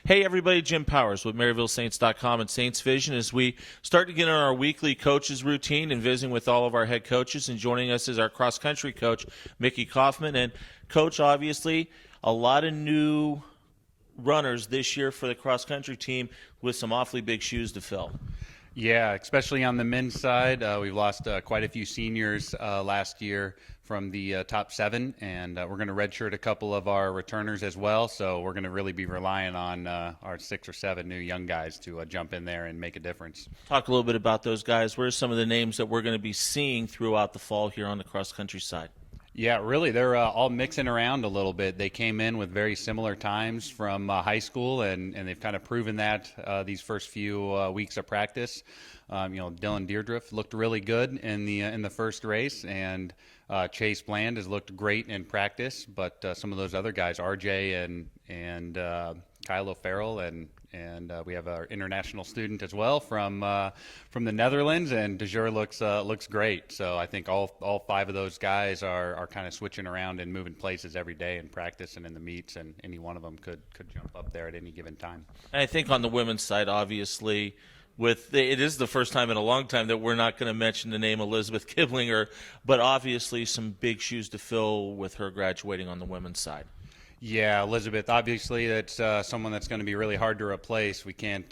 Hey everybody, Jim Powers with MaryvilleSaints.com and Saints Vision as we start to get on our weekly coaches routine and visiting with all of our head coaches, and joining us is our cross-country coach, Micky Kaufman. And Coach, obviously, a lot of new runners this year for the cross-country team with some awfully big shoes to fill. Yeah, especially on the men's side. We've lost quite a few seniors last year from the top 7, and we're going to redshirt a couple of our returners as well. So we're going to really be relying on our 6 or 7 new young guys to jump in there and make a difference. Talk a little bit about those guys. What are some of the names that we're going to be seeing throughout the fall here on the cross-country side? Yeah, really, they're all mixing around a little bit. They came in with very similar times from high school, and they've kind of proven that these first few weeks of practice. Dylan Deardriff looked really good in the first race, and Chase Bland has looked great in practice. But some of those other guys, RJ and Kyle O'Farrell, and we have our international student as well from the Netherlands, and De Jure looks great. So I think all 5 of those guys are kind of switching around and moving places every day in practice and in the meets, and any one of them could jump up there at any given time. And I think on the women's side, obviously, it is the first time in a long time that we're not going to mention the name Elizabeth Kiblinger, but obviously some big shoes to fill with her graduating on the women's side. Yeah, Elizabeth, obviously that's someone that's going to be really hard to replace. We can't,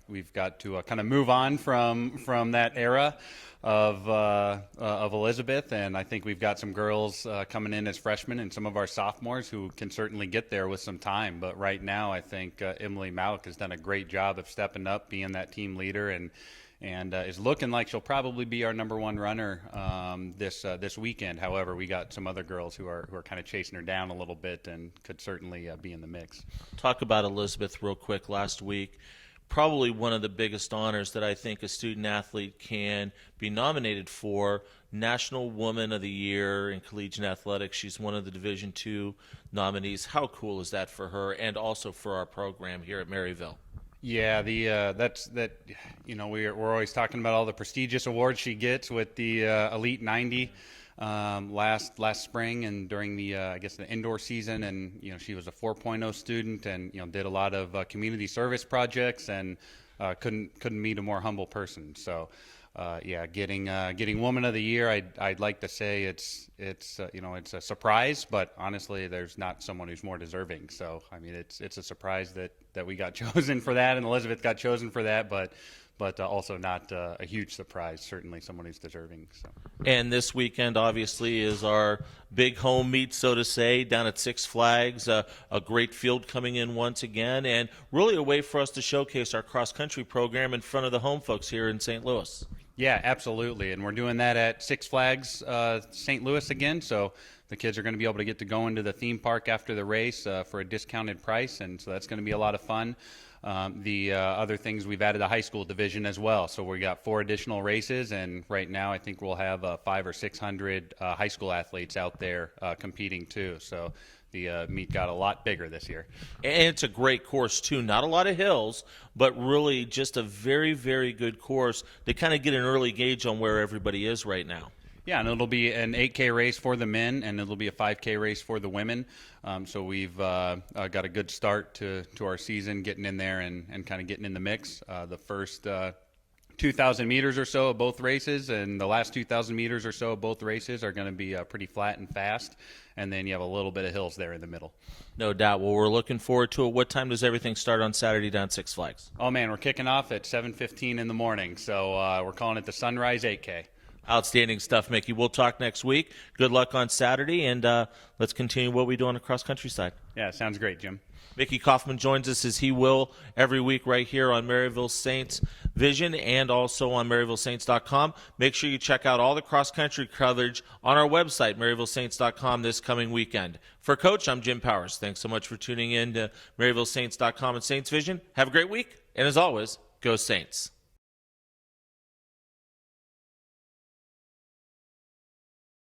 we've got to kind of move on from that era of Elizabeth, and I think we've got some girls coming in as freshmen and some of our sophomores who can certainly get there with some time. But right now, I think Emily Malik has done a great job of stepping up, being that team leader, and is looking like she'll probably be our number 1 runner this weekend. However, we got some other girls who are kind of chasing her down a little bit and could certainly be in the mix. Talk about Elizabeth real quick. Last week, probably one of the biggest honors that I think a student athlete can be nominated for, National Woman of the Year in Collegiate Athletics. She's one of the Division II nominees. How cool is that for her, and also for our program here at Maryville? Yeah, we're always talking about all the prestigious awards she gets with the Elite 90 last spring and during the the indoor season, and she was a 4.0 student and did a lot of community service projects, and couldn't meet a more humble person. So getting Woman of the Year, I'd like to say it's a surprise, but honestly, there's not someone who's more deserving. So I mean, it's a surprise that we got chosen for that, and Elizabeth got chosen for that, but also not a huge surprise. Certainly someone who's deserving. So. And this weekend, obviously, is our big home meet, so to say, down at Six Flags. A great field coming in once again, and really a way for us to showcase our cross-country program in front of the home folks here in St. Louis. Yeah, absolutely. And we're doing that at Six Flags St. Louis again. So the kids are going to be able to get to go into the theme park after the race for a discounted price. And so that's going to be a lot of fun. The other things, we've added a high school division as well. So we got 4 additional races. And right now I think we'll have 500 or 600 high school athletes out there competing too. So the meet got a lot bigger this year. And it's a great course, too. Not a lot of hills, but really just a very, very good course to kind of get an early gauge on where everybody is right now. Yeah, and it'll be an 8K race for the men, and it'll be a 5K race for the women. So we've got a good start to our season, getting in there and kind of getting in the mix. The first 2,000 meters or so of both races, and the last 2,000 meters or so of both races are going to be pretty flat and fast, and then you have a little bit of hills there in the middle. No doubt. Well, we're looking forward to it. What time does everything start on Saturday down at Six Flags? Oh, man, we're kicking off at 7:15 in the morning, so we're calling it the Sunrise 8K. Outstanding stuff, Mickey. We'll talk next week. Good luck on Saturday, and let's continue what we do on the cross-country side. Yeah, sounds great, Jim. Micky Kaufman joins us, as he will every week right here on Maryville Saints Vision and also on MaryvilleSaints.com. Make sure you check out all the cross-country coverage on our website, MaryvilleSaints.com, this coming weekend. For Coach, I'm Jim Powers. Thanks so much for tuning in to MaryvilleSaints.com and Saints Vision. Have a great week, and as always, go Saints.